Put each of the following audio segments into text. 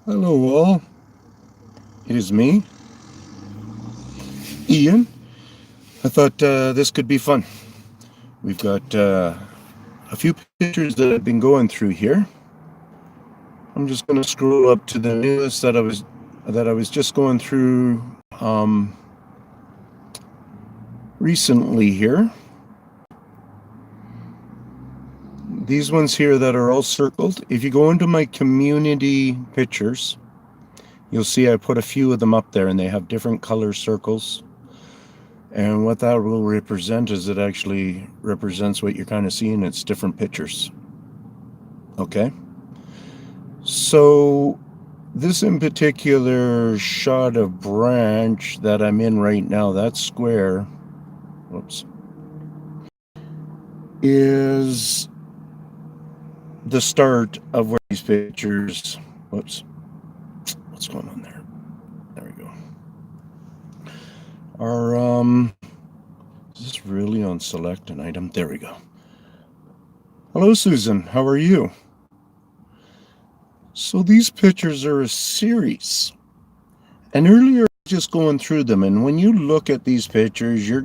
Hello, all. It is me, Ian. I thought this could be fun. We've got a few pictures that I've been going through here. I'm just going to scroll up to the newest that I was just going through um, recently here. These ones here that are all circled. If you go into my community pictures, you'll see I put a few of them up there, and they have different color circles. And what that will represent is it actually represents what you're kind of seeing. It's different pictures. Okay? So, this in particular shot of branch that I'm in right now, that square, whoops, is the start of where these pictures, whoops, what's going on there? There we go. Is this really on select an item? There we go. Hello, Susan. How are you? So these pictures are a series. And earlier, just going through them, and when you look at these pictures, your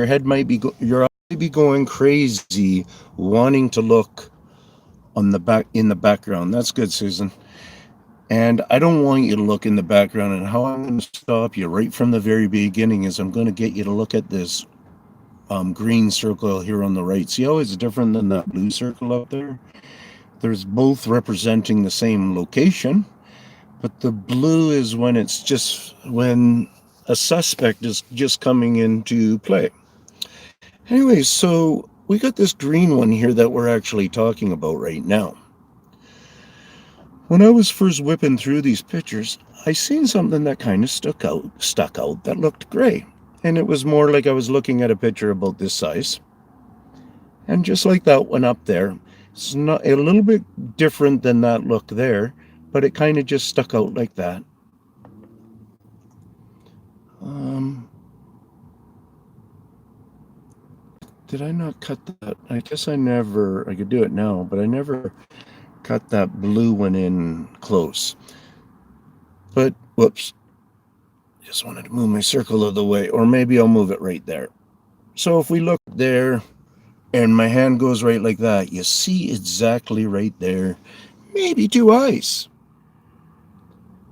head might be, you're be going crazy, wanting to look on the back in the background. That's good, Susan. And I don't want you to look in the background. And how I'm going to stop you right from the very beginning is I'm going to get you to look at this green circle here on the right. See how it's different than that blue circle up there? There's both representing the same location, but the blue is when a suspect is just coming into play. Anyway, so we got this green one here that we're actually talking about right now. When I was first whipping through these pictures, I seen something that kind of stuck out that looked gray. And it was more like I was looking at a picture about this size. And just like that one up there, it's not a little bit different than that look there, but it kind of just stuck out like that. Did I not cut that? I guess I could do it now, but I never cut that blue one in close. But, whoops, just wanted to move my circle out of the way, or maybe I'll move it right there. So if we look there, and my hand goes right like that, you see exactly right there, maybe two eyes.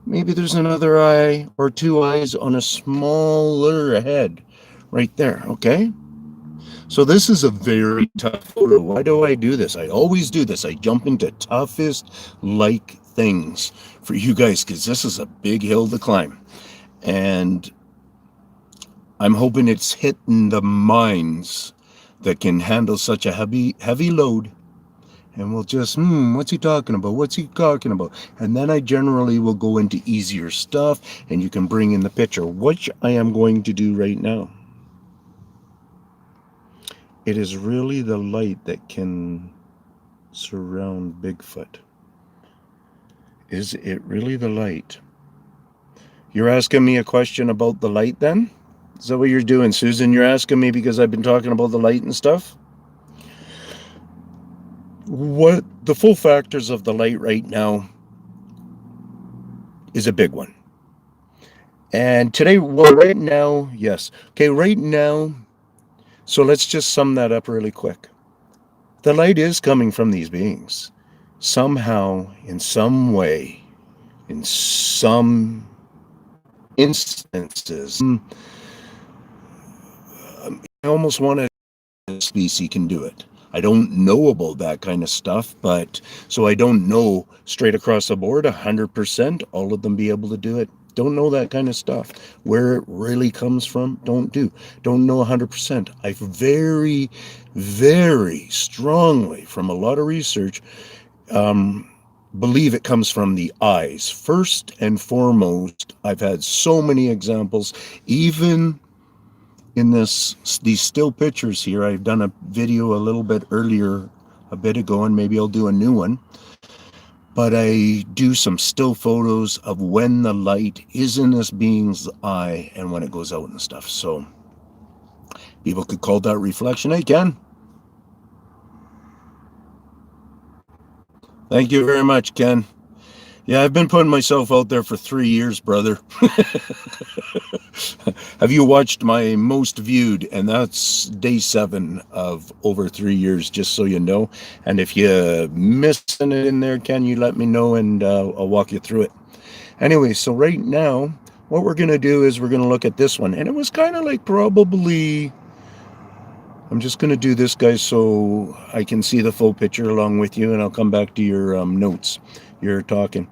Maybe there's another eye or two eyes on a smaller head right there, okay? So this is a very tough photo. Why do I do this? I always do this. I jump into toughest like things for you guys because this is a big hill to climb. And I'm hoping it's hitting the minds that can handle such a heavy load. And we'll just, what's he talking about? What's he talking about? And then I generally will go into easier stuff and you can bring in the picture, which I am going to do right now. It is really the light that can surround Bigfoot. Is it really the light? You're asking me a question about the light then? Is that what you're doing, Susan? You're asking me because I've been talking about the light and stuff? What the full factors of the light right now is a big one. And today, well, right now, yes. Okay, right now, so let's just sum that up really quick. The light is coming from these beings. Somehow, in some way, in some instances, I almost want a species can do it. I don't know about that kind of stuff, but so I don't know straight across the board 100% all of them be able to do it. Don't know that kind of stuff. Where it really comes from, don't know 100%. I very, very strongly, from a lot of research, believe it comes from the eyes. First and foremost, I've had so many examples, even in these still pictures here. I've done a video a little bit earlier, a bit ago, and maybe I'll do a new one. But I do some still photos of when the light is in this being's eye and when it goes out and stuff. So people could call that reflection. Hey, Ken. Thank you very much, Ken. Yeah, I've been putting myself out there for 3 years, brother. Have you watched my most viewed? And that's day 7 of over 3 years, just so you know. And if you missing it in there, can you let me know and I'll walk you through it. Anyway, so right now, what we're going to do is we're going to look at this one. And it was kind of like probably, I'm just going to do this, guys, so I can see the full picture along with you, and I'll come back to your notes. You're talking.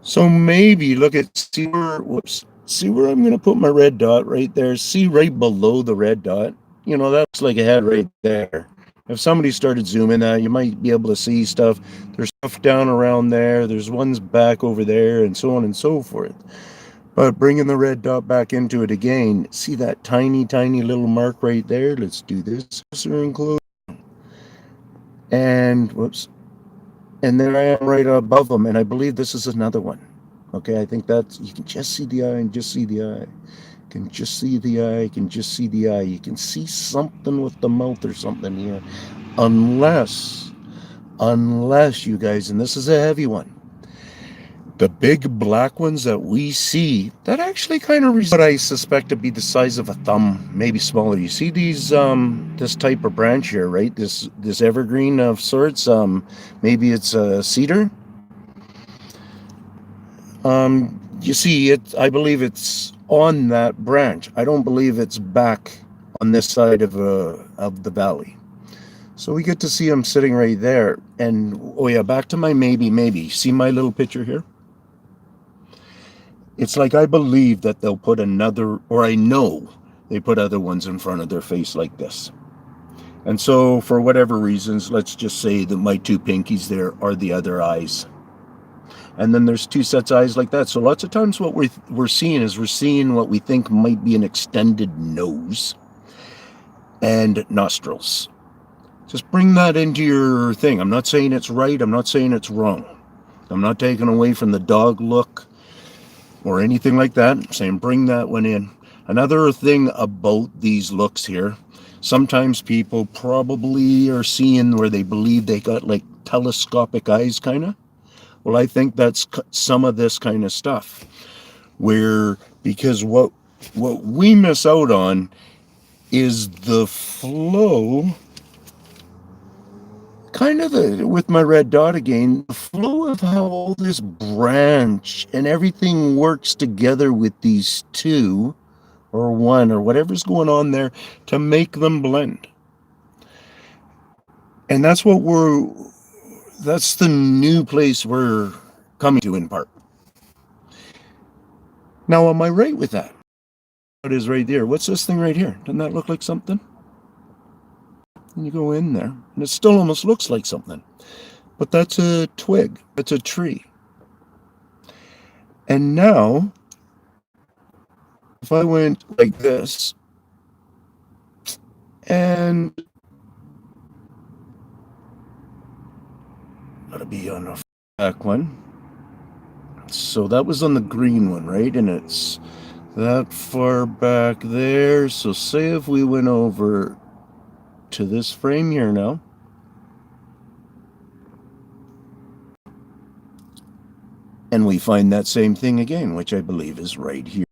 So maybe look at, see where, whoops, see where I'm going to put my red dot right there. See right below the red dot. You know, that's like a head right there. If somebody started zooming that, you might be able to see stuff. There's stuff down around there. There's ones back over there, and so on and so forth. But bringing the red dot back into it again, see that tiny, tiny little mark right there? Let's do this. And whoops. And there I am right above them. And I believe this is another one. Okay, I think that's, you can just see the eye and just see the eye. You can just see the eye, you can just see the eye. You can see something with the mouth or something here. Unless you guys, and this is a heavy one, the big black ones that we see, that actually kind of what I suspect to be the size of a thumb, maybe smaller. You see these, this type of branch here, right? This evergreen of sorts. Maybe it's a cedar. You see it. I believe it's on that branch. I don't believe it's back on this side of the valley. So we get to see him sitting right there. And oh yeah, back to my maybe. See my little picture here? It's like I believe that they'll put another, or I know they put other ones in front of their face like this. And so for whatever reasons, let's just say that my 2 pinkies there are the other eyes. And then there's 2 sets of eyes like that. So lots of times what we're seeing is we're seeing what we think might be an extended nose and nostrils. Just bring that into your thing. I'm not saying it's right. I'm not saying it's wrong. I'm not taking away from the dog look or anything like that. I'm saying bring that one in. Another thing about these looks here, sometimes people probably are seeing where they believe they got like telescopic eyes kind of. Well, I think that's some of this kind of stuff, where because what we miss out on is the flow, kind of with my red dot again, the flow of how all this branch and everything works together with these 2 or 1 or whatever's going on there to make them blend. And that's the new place we're coming to in part. Now, am I right with that? It is right there. What's this thing right here? Doesn't that look like something? And you go in there, and it still almost looks like something. But that's a twig. That's a tree. And now, if I went like this, and gotta be on the back one. So that was on the green one, right? And it's that far back there. So say if we went over to this frame here now, and we find that same thing again, which I believe is right here,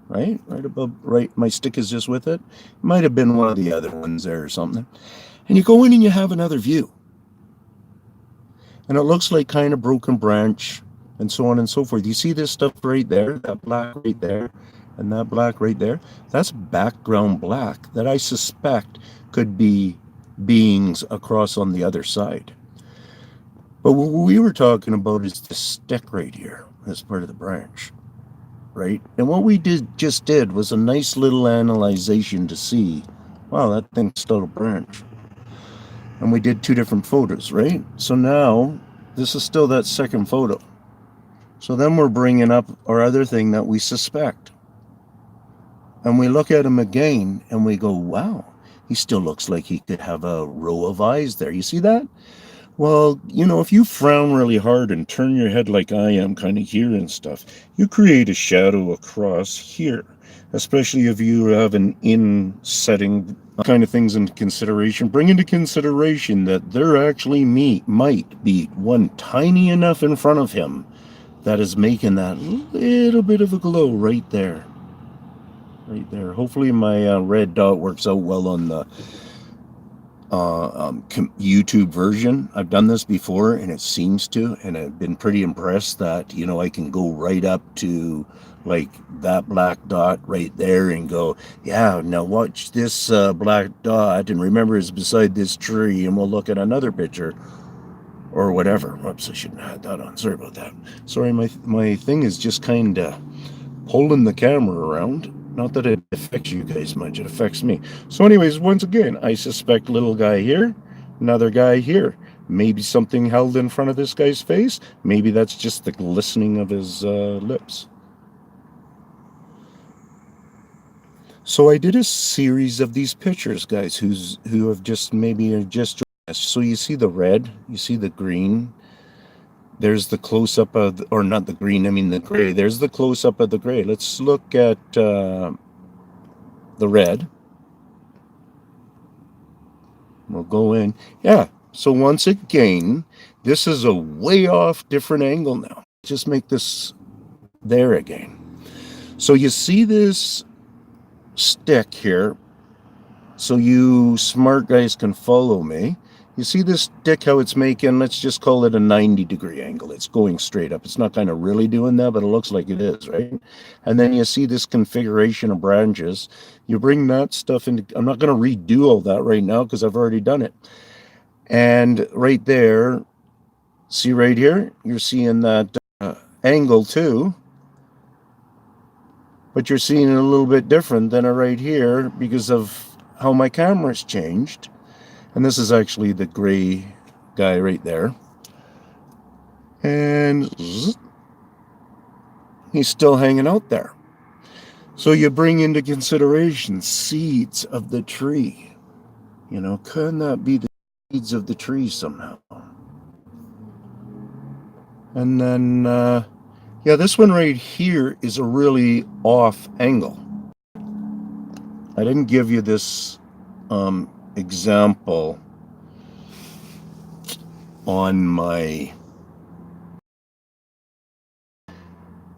right above, right, my stick is just with it. Might have been one of the other ones there or something. And you go in and you have another view, and it looks like kind of broken branch and so on and so forth. You see this stuff right there, that black right there, and that black right there? That's background black that I suspect could be beings across on the other side. But what we were talking about is the stick right here, as part of the branch, right? And what we just did was a nice little analyzation to see, wow, that thing's still a branch. And we did 2 different photos, right? So now, this is still that second photo. So then we're bringing up our other thing that we suspect. And we look at him again, and we go, wow, he still looks like he could have a row of eyes there. You see that? Well, you know, if you frown really hard and turn your head like I am, kind of here and stuff, you create a shadow across here, especially if you have an in setting kind of things into consideration. Bring into consideration that there actually might be one tiny enough in front of him that is making that little bit of a glow right there. Right there. Hopefully my red dot works out well on the YouTube version. I've done this before and it seems to, and I've been pretty impressed that, I can go right up to like that black dot right there and go, yeah, now watch this black dot and remember it's beside this tree and we'll look at another picture or whatever. Oops, I shouldn't have had that on. Sorry about that. Sorry, my thing is just kind of pulling the camera around. Not that it affects you guys much, it affects me. So anyways, once again, I suspect little guy here, another guy here. Maybe something held in front of this guy's face. Maybe that's just the glistening of his lips. So I did a series of these pictures, guys, who have just maybe just joined us. So you see the red, you see the green. There's the close-up of, or not the green, I mean the gray. There's the close-up of the gray. Let's look at the red. We'll go in. Yeah, so once again, this is a way off different angle now. Just make this there again. So you see this stick here, so you smart guys can follow me. You see this stick, how it's making, let's just call it a 90-degree angle. It's going straight up. It's not kind of really doing that, but it looks like it is, right? And then you see this configuration of branches. You bring that stuff into, I'm not going to redo all that right now because I've already done it. And right there, see right here, you're seeing that angle too, but you're seeing it a little bit different than right here because of how my camera's changed. And this is actually the gray guy right there. And he's still hanging out there. So you bring into consideration seeds of the tree. Couldn't that be the seeds of the tree somehow? And then, yeah, this one right here is a really off angle. I didn't give you this example on my,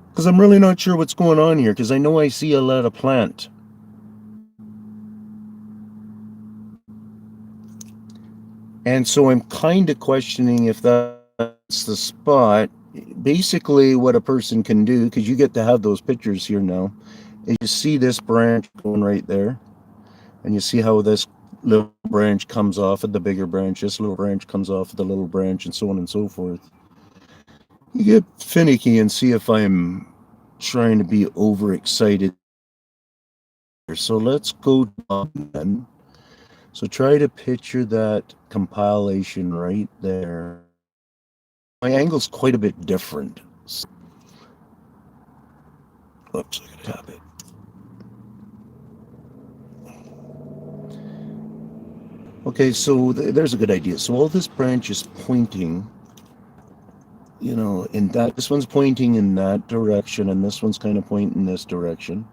because I'm really not sure what's going on here, because I know I see a lot of plant. And so I'm kind of questioning if that's the spot. Basically what a person can do, because you get to have those pictures here now, is you see this branch going right there, and you see how this little branch comes off of the bigger branch, this little branch comes off of the little branch, and so on and so forth. You get finicky and see if I'm trying to be overexcited. So let's go down then. So try to picture that compilation right there. My angle's quite a bit different. Oops, I gotta tap it. Okay, so there's a good idea. So all this branch is pointing, in that, this one's pointing in that direction, and this one's kind of pointing in this direction.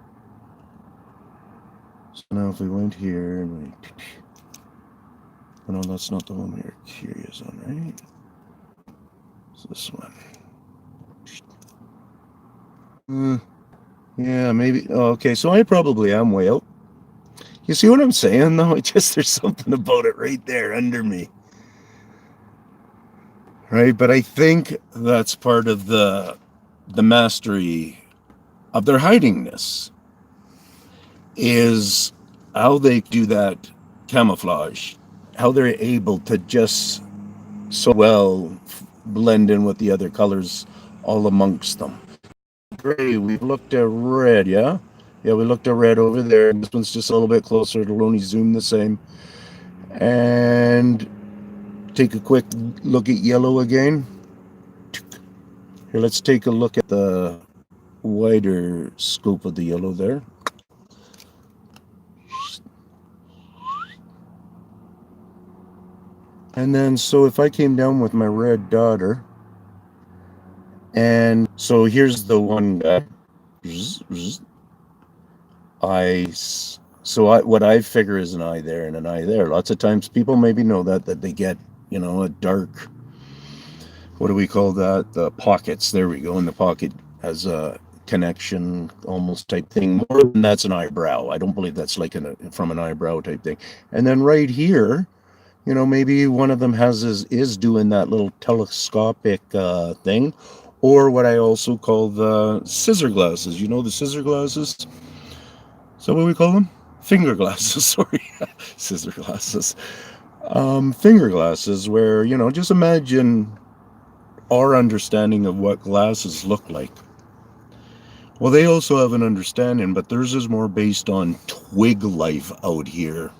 So now if we went here, and we, oh no, that's not the one we were curious on, right? It's this one. Yeah, maybe. Oh, okay, so I probably am way out. You see what I'm saying, though? It just, there's something about it right there under me. Right, but I think that's part of the mastery of their hidingness, is how they do that camouflage, how they're able to just so well blend in with the other colors all amongst them. Gray, we've looked at red, yeah? Yeah, we looked at red over there. This one's just a little bit closer. It'll only zoom the same. And take a quick look at yellow again. Here, let's take a look at the wider scope of the yellow there. And then, so if I came down with my red daughter, and so here's the one guy. What I figure is an eye there and an eye there. Lots of times people maybe know that they get, a dark, what do we call that? The pockets. There we go. And the pocket has a connection almost type thing. More than that's an eyebrow. I don't believe that's like from an eyebrow type thing. And then right here, maybe one of them is doing that little telescopic thing, or what I also call the scissor glasses. You know the scissor glasses? Is that what we call them? Finger glasses. Sorry, scissor glasses. Finger glasses, where just imagine our understanding of what glasses look like. Well, they also have an understanding, but theirs is more based on twig life out here.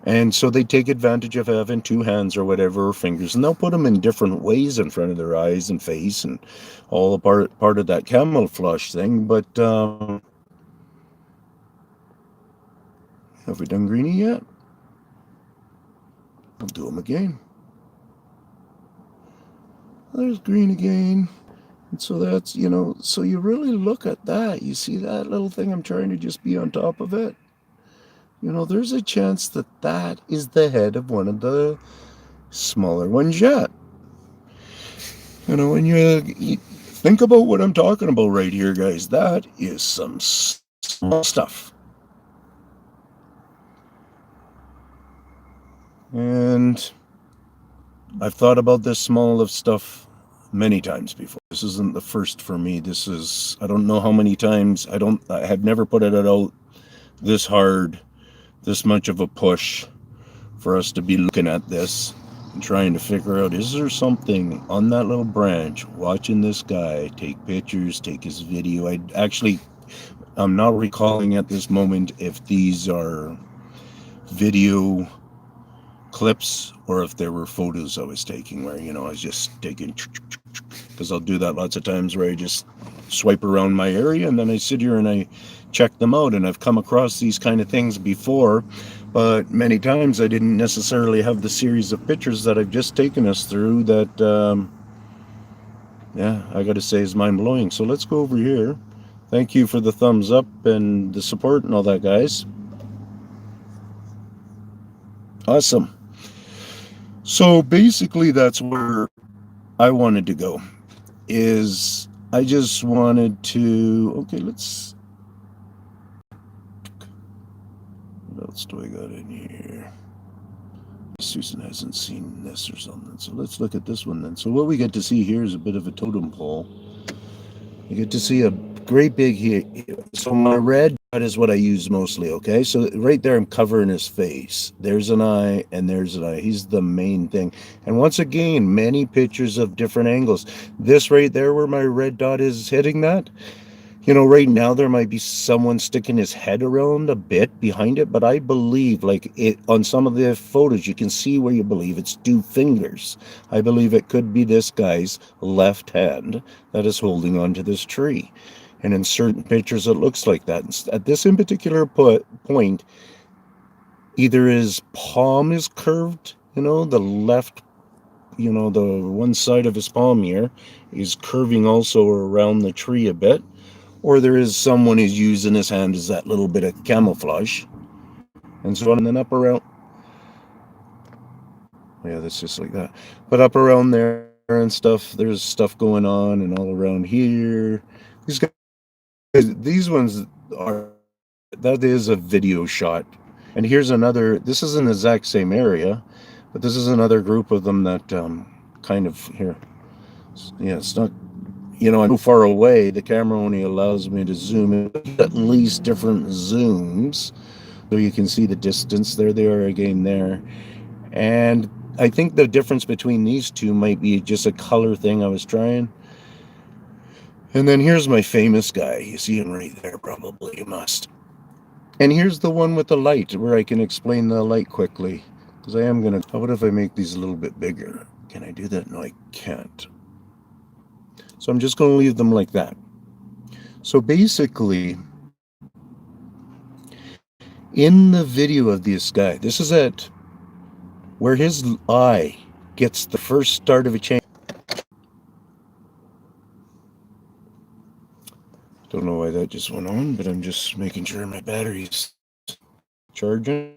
And so they take advantage of having two hands or whatever, or fingers, and they'll put them in different ways in front of their eyes and face and all part of that camouflage thing. But have we done Greenie yet? I'll do them again. There's green again. And so that's, so you really look at that. You see that little thing? I'm trying to just be on top of it. There's a chance that is the head of one of the smaller ones yet. When you think about what I'm talking about right here, guys, that is some small stuff. And I've thought about this small of stuff many times before. This isn't the first for me. This is, I don't know how many times. I have never put it out this hard, this much of a push for us to be looking at this and trying to figure out, is there something on that little branch, watching this guy take pictures, take his video. I'm not recalling at this moment if these are video clips or if there were photos I was taking where, I was just taking, because I'll do that lots of times where I just swipe around my area and then I sit here and I check them out. And I've come across these kind of things before, but many times I didn't necessarily have the series of pictures that I've just taken us through that, I got to say is mind-blowing. So let's go over here. Thank you for the thumbs up and the support and all that, guys. Awesome. So basically that's where I wanted to go. I just wanted to, what else do I got in here? Susan hasn't seen this or something, so let's look at this one then. So what we get to see here is a bit of a totem pole. You get to see a great big here. So my red dot is what I use mostly, okay? So right there I'm covering his face. There's an eye and there's an eye. He's the main thing. And once again, many pictures of different angles. This right there where my red dot is hitting that, right now there might be someone sticking his head around a bit behind it, but I believe, like it on some of the photos, you can see where you believe it's two fingers. I believe it could be this guy's left hand that is holding onto this tree. And in certain pictures, it looks like that. At this in particular point, either his palm is curved, the left, the one side of his palm here is curving also around the tree a bit. Or there is someone who's using his hand as that little bit of camouflage. And so on, and then up around, that's just like that. But up around there and stuff, there's stuff going on, and all around here. These ones that is a video shot. And here's another, this is in the exact same area, but this is another group of them that kind of, here. Yeah, it's not, I'm so far away, the camera only allows me to zoom in at least different zooms. So you can see the distance. There they are again there. And I think the difference between these two might be just a color thing I was trying. And then here's my famous guy. You see him right there, probably. You must. And here's the one with the light, where I can explain the light quickly. Because I am going to... What if I make these a little bit bigger? Can I do that? No, I can't. So I'm just going to leave them like that. So basically, in the video of this guy, this is it, where his eye gets the first start of a change. Don't know why that just went on, but I'm just making sure my battery's charging.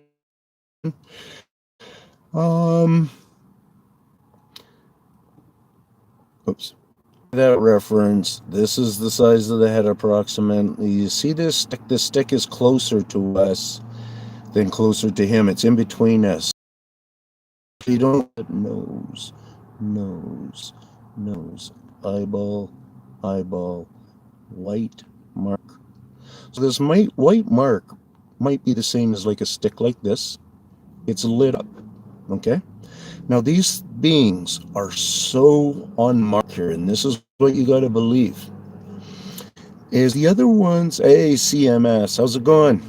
Oops. That reference, this is the size of the head approximately. You see this stick? This stick is closer to us than closer to him. It's in between us. You don't nose, nose, nose, eyeball, eyeball, white mark. So this white mark might be the same as like a stick like this. It's lit up. Okay? Now these beings are so on mark here, and this is what you got to believe. Is the other ones, hey CMS, how's it going?